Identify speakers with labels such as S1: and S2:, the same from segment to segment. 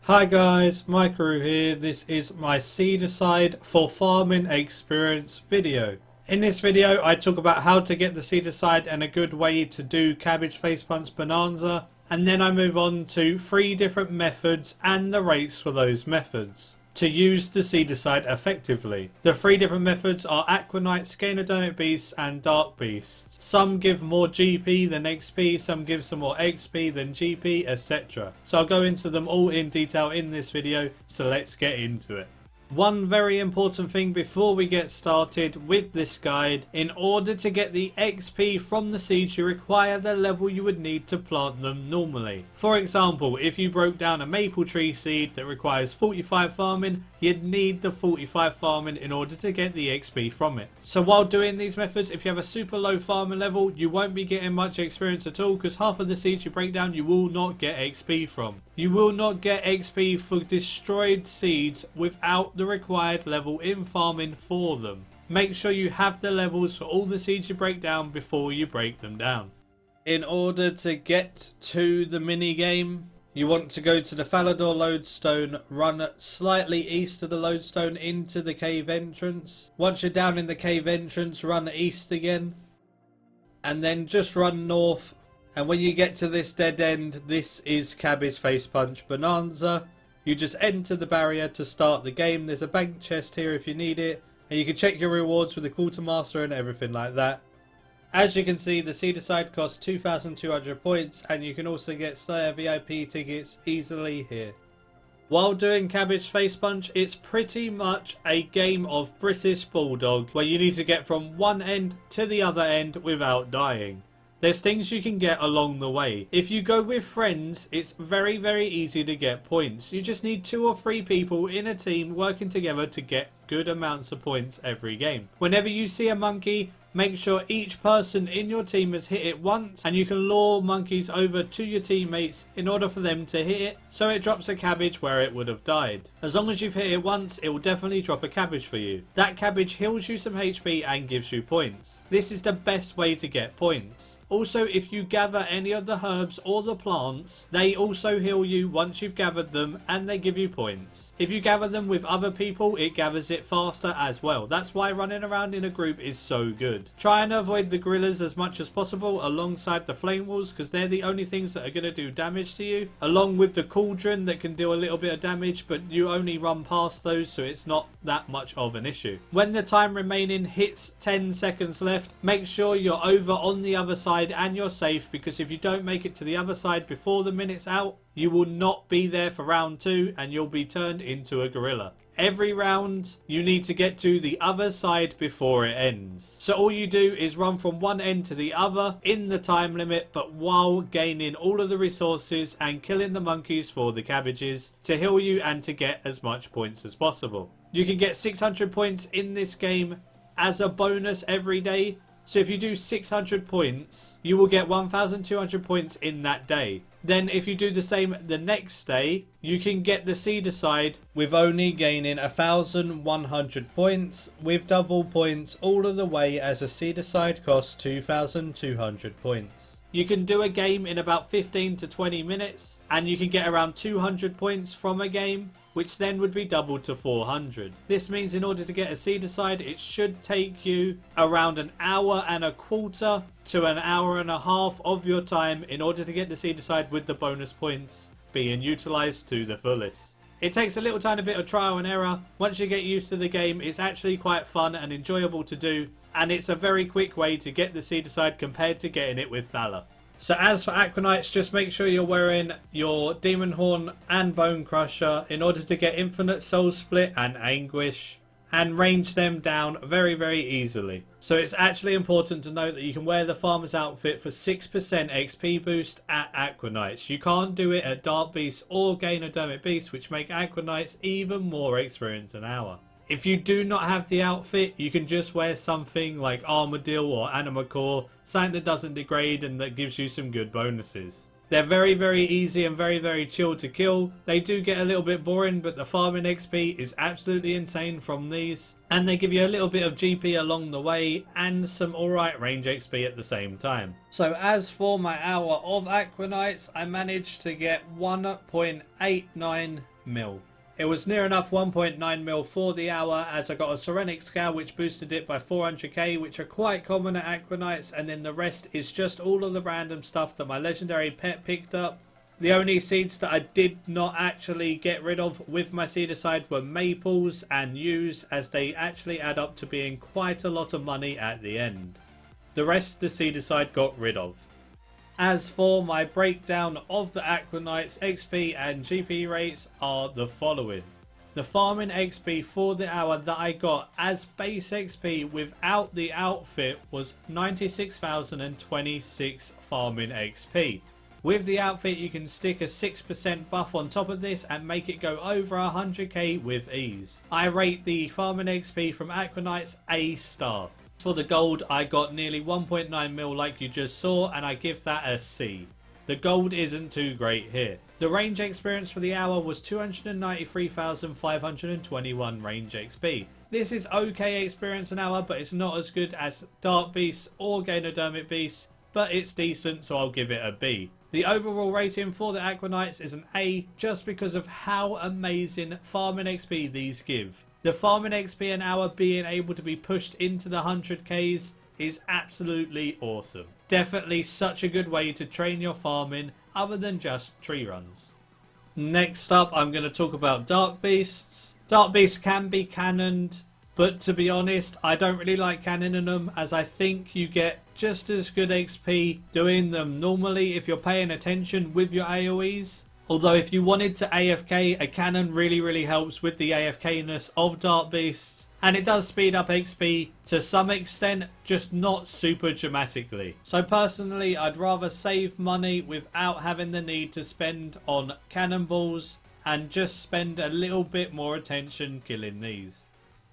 S1: Hi guys, Maikeru here. This is my Seedicide for Farming experience video. In this video I talk about how to get the Seedicide and a good way to do Cabbage Face Punch Bonanza, and then I move on to 3 different methods and the rates for those methods to use the Seedicide effectively. The 3 different methods are Aquanites, Ganodermic beasts and dark beasts. Some give more GP than XP, some give some more XP than GP, etc. So I'll go into them all in detail in this video, so let's get into it. One very important thing before we get started with this guide: in order to get the XP from the seeds you require the level you would need to plant them normally. For example, if you broke down a maple tree seed that requires 45 farming, you'd need the 45 farming in order to get the XP from it. So while doing these methods, if you have a super low farming level, you won't be getting much experience at all, because half of the seeds you break down you will not get XP from. You will not get XP for destroyed seeds without the required level in farming for them. Make sure you have the levels for all the seeds you break down before you break them down. In order to get to the mini game, you want to go to the Falador lodestone, run slightly east of the lodestone into the cave entrance. Once you're down in the cave entrance, run east again, and then just run north. And when you get to this dead end, this is Cabbage Face Punch Bonanza. You just enter the barrier to start the game. There's a bank chest here if you need it, and you can check your rewards with the quartermaster and everything like that. As you can see, the Seedicide costs 2,200 points, and you can also get Slayer VIP tickets easily here. While doing Cabbage Face Punch, it's pretty much a game of British Bulldog, where you need to get from one end to the other end without dying. There's things you can get along the way. If you go with friends, it's very easy to get points. You just need 2 or 3 people in a team working together to get good amounts of points every game. Whenever you see a monkey, make sure each person in your team has hit it once, and you can lure monkeys over to your teammates in order for them to hit it, so it drops a cabbage where it would have died. As long as you've hit it once, it will definitely drop a cabbage for you. That cabbage heals you some HP and gives you points. This is the best way to get points. Also, if you gather any of the herbs or the plants, they also heal you once you've gathered them, and they give you points. If you gather them with other people, it gathers it faster as well. That's why running around in a group is so good. Try and avoid the gorillas as much as possible alongside the flame walls, because they're the only things that are going to do damage to you, along with the cauldron that can do a little bit of damage, but you only run past those, so it's not that much of an issue. When the time remaining hits 10 seconds left, make sure you're over on the other side and you're safe, because if you don't make it to the other side before the minute's out, you will not be there for round 2 and you'll be turned into a gorilla. Every round you need to get to the other side before it ends. So all you do is run from one end to the other in the time limit, but while gaining all of the resources and killing the monkeys for the cabbages to heal you and to get as much points as possible. You can get 600 points in this game as a bonus every day. So if you do 600 points, you will get 1,200 points in that day. Then if you do the same the next day, you can get the Seedicide with only gaining 1,100 points with double points all of the way, as a Seedicide costs 2,200 points. You can do a game in about 15 to 20 minutes, and you can get around 200 points from a game, which then would be doubled to 400. This means in order to get a Seedicide, it should take you around an hour and a quarter to an hour and a half of your time in order to get the Seedicide, with the bonus points being utilised to the fullest. It takes a little tiny bit of trial and error. Once you get used to the game, it's actually quite fun and enjoyable to do, and it's a very quick way to get the Seedicide compared to getting it with Thala. So as for Aquanites, just make sure you're wearing your Demon Horn and Bone Crusher in order to get Infinite Soul Split and Anguish, and range them down very easily. So it's actually important to note that you can wear the Farmer's Outfit for 6% XP boost at Aquanites. You can't do it at Dark Beasts or Ganodermic Beasts, which make Aquanites even more experience an hour. If you do not have the outfit, you can just wear something like Armadillo or Anima Core, something that doesn't degrade and that gives you some good bonuses. They're very easy and very chill to kill. They do get a little bit boring, but the farming XP is absolutely insane from these. And they give you a little bit of GP along the way and some alright range XP at the same time. So as for my hour of Aquanites, I managed to get 1.89 mil. It was near enough 1.9 mil for the hour, as I got a Serenic Scale which boosted it by 400k, which are quite common at Aquanites, and then the rest is just all of the random stuff that my legendary pet picked up. The only seeds that I did not actually get rid of with my Seedicide were maples and yews, as they actually add up to being quite a lot of money at the end. The rest the Seedicide got rid of. As for my breakdown of the Aquanites XP and GP rates are the following. The farming XP for the hour that I got as base XP without the outfit was 96,026 farming XP. With the outfit you can stick a 6% buff on top of this and make it go over 100k with ease. I rate the farming XP from Aquanites A star. For the gold, I got nearly 1.9 mil like you just saw, and I give that a C. The gold isn't too great here. The range experience for the hour was 293,521 range XP. This is okay experience an hour, but it's not as good as Dark Beasts or Ganodermic Beasts, but it's decent, so I'll give it a B. The overall rating for the Aquanites is an A, just because of how amazing farming XP these give. The farming XP an hour being able to be pushed into the 100k's is absolutely awesome. Definitely such a good way to train your farming other than just tree runs. Next up, I'm going to talk about Dark Beasts. Dark Beasts can be cannoned, but to be honest, I don't really like cannoning them, as I think you get just as good XP doing them normally if you're paying attention with your AoEs. Although if you wanted to AFK, a cannon really helps with the AFK-ness of Dark Beasts. And it does speed up XP to some extent, just not super dramatically. So personally, I'd rather save money without having the need to spend on cannonballs and just spend a little bit more attention killing these.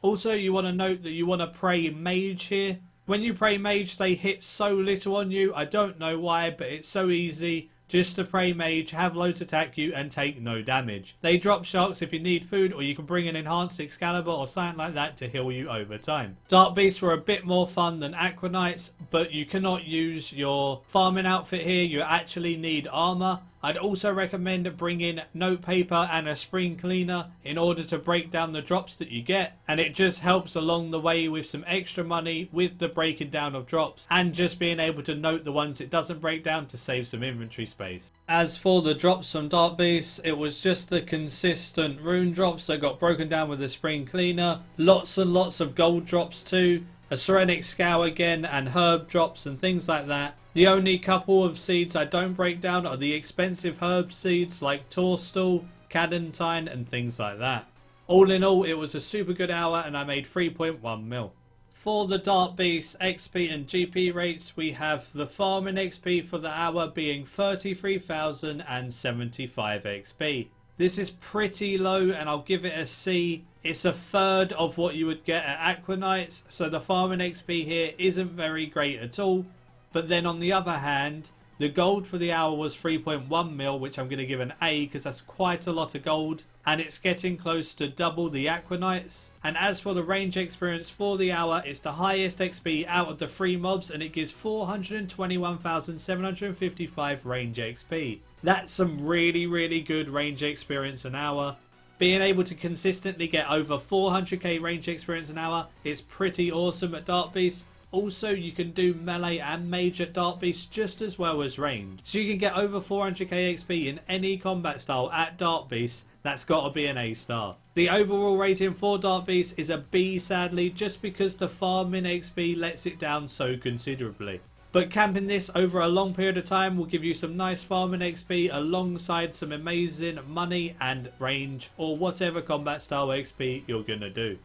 S1: Also, you want to note that you want to pray mage here. When you pray mage, they hit so little on you. I don't know why, but it's so easy just to pray mage, have loads attack you and take no damage. They drop sharks if you need food, or you can bring an enhanced Excalibur or something like that to heal you over time. Dark Beasts were a bit more fun than Aquanites, but you cannot use your farming outfit here. You actually need armor. I'd also recommend bringing note paper and a spring cleaner in order to break down the drops that you get, and it just helps along the way with some extra money with the breaking down of drops and just being able to note the ones it doesn't break down to save some inventory space. As for the drops from Dark Beasts, it was just the consistent rune drops that got broken down with the spring cleaner, lots and lots of gold drops too, a Serenic Scale again, and herb drops and things like that. The only couple of seeds I don't break down are the expensive herb seeds like Toadstool, Cadentine and things like that. All in all, it was a super good hour and I made 3.1 mil. For the Dark Beasts XP and GP rates, we have the farming XP for the hour being 33,075 XP. This is pretty low and I'll give it a C. It's a third of what you would get at Aquanites, so the farming XP here isn't very great at all. But then on the other hand, the gold for the hour was 3.1 mil, which I'm going to give an A because that's quite a lot of gold. And it's getting close to double the Aquanites. And as for the range experience for the hour, it's the highest XP out of the 3 mobs and it gives 421,755 range XP. That's some really good range experience an hour. Being able to consistently get over 400k range experience an hour is pretty awesome at Dark Beasts. Also, you can do melee and mage at Dark Beasts just as well as range. So you can get over 400k XP in any combat style at Dark Beasts. That's got to be an A star. The overall rating for Dark Beasts is a B sadly, just because the farming XP lets it down so considerably. But camping this over a long period of time will give you some nice farming XP alongside some amazing money and range or whatever combat style XP you're gonna do.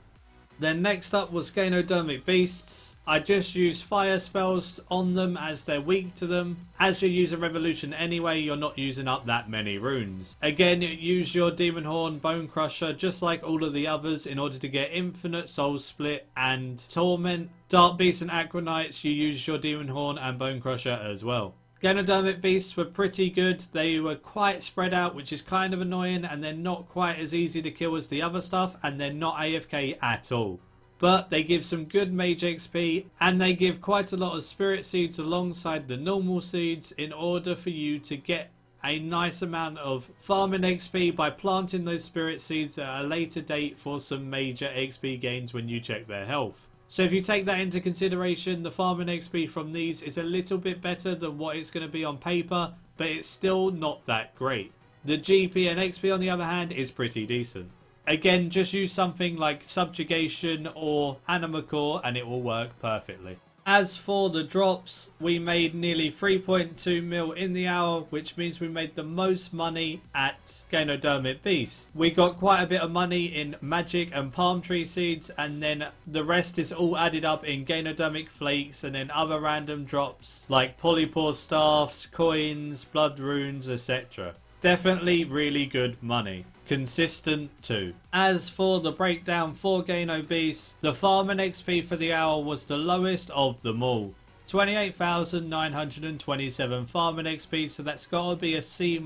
S1: Then next up was Ganodermic Beasts. I just use fire spells on them as they're weak to them. As you use a revolution anyway, you're not using up that many runes. Again, use your Demon Horn, Bone Crusher, just like all of the others, in order to get Infinite, Soul Split and Torment. Dark Beasts and Aquanites, you use your Demon Horn and Bone Crusher as well. Ganodermic beasts were pretty good. They were quite spread out, which is kind of annoying, and they're not quite as easy to kill as the other stuff, and they're not AFK at all. But they give some good mage XP, and they give quite a lot of spirit seeds alongside the normal seeds in order for you to get a nice amount of farming XP by planting those spirit seeds at a later date for some major XP gains when you check their health. So if you take that into consideration, the farming XP from these is a little bit better than what it's going to be on paper, but it's still not that great. The GP and XP on the other hand is pretty decent. Again, just use something like subjugation or anima core and it will work perfectly. As for the drops, we made nearly 3.2 mil in the hour, which means we made the most money at Ganodermic Beast. We got quite a bit of money in magic and palm tree seeds, and then the rest is all added up in Ganodermic flakes and then other random drops like polypore staffs, coins, blood runes, etc. Definitely really good money. Consistent too. As for the breakdown for Gano Beast, the farming XP for the hour was the lowest of them all. 28,927 farming XP, so that's gotta be a C-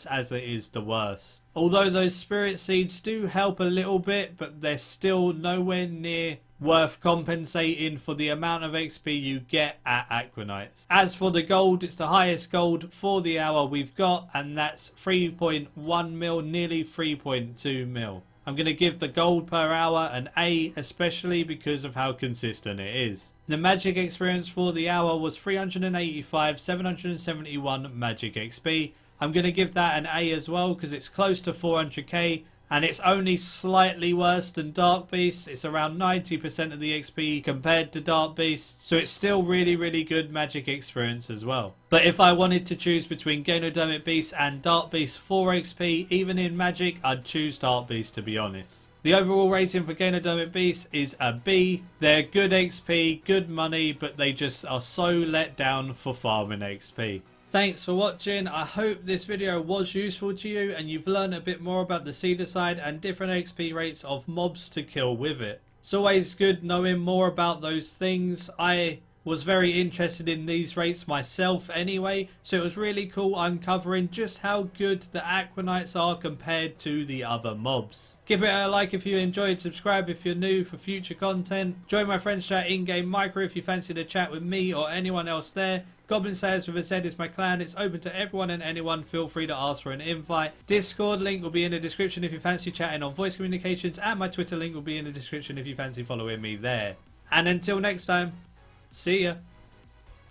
S1: as it is the worst. Although those spirit seeds do help a little bit, but they're still nowhere near worth compensating for the amount of XP you get at Aquanites. As for the gold, it's the highest gold for the hour we've got, and that's 3.1 mil, nearly 3.2 mil. I'm going to give the gold per hour an A, especially because of how consistent it is. The magic experience for the hour was 385, 771 magic XP. I'm going to give that an A as well because it's close to 400k. And it's only slightly worse than Dark Beasts. It's around 90% of the XP compared to Dark Beasts. So it's still really good magic experience as well. But if I wanted to choose between Ganodermic Beasts and Dark Beasts for XP, even in magic, I'd choose Dark Beasts to be honest. The overall rating for Ganodermic Beasts is a B. They're good XP, good money, but they just are so let down for farming XP. Thanks for watching. I hope this video was useful to you and you've learned a bit more about the Seedicide and different XP rates of mobs to kill with it. It's always good knowing more about those things. I was very interested in these rates myself anyway, so it was really cool uncovering just how good the Aquanites are compared to the other mobs. Give it a like if you enjoyed, subscribe if you're new for future content, join my friends chat in-game Maikeru if you fancy to chat with me or anyone else there. Goblin Slayers with a Z is my clan. It's open to everyone and anyone. Feel free to ask for an invite. Discord link will be in the description if you fancy chatting on voice communications, and my Twitter link will be in the description if you fancy following me there. And until next time, see ya.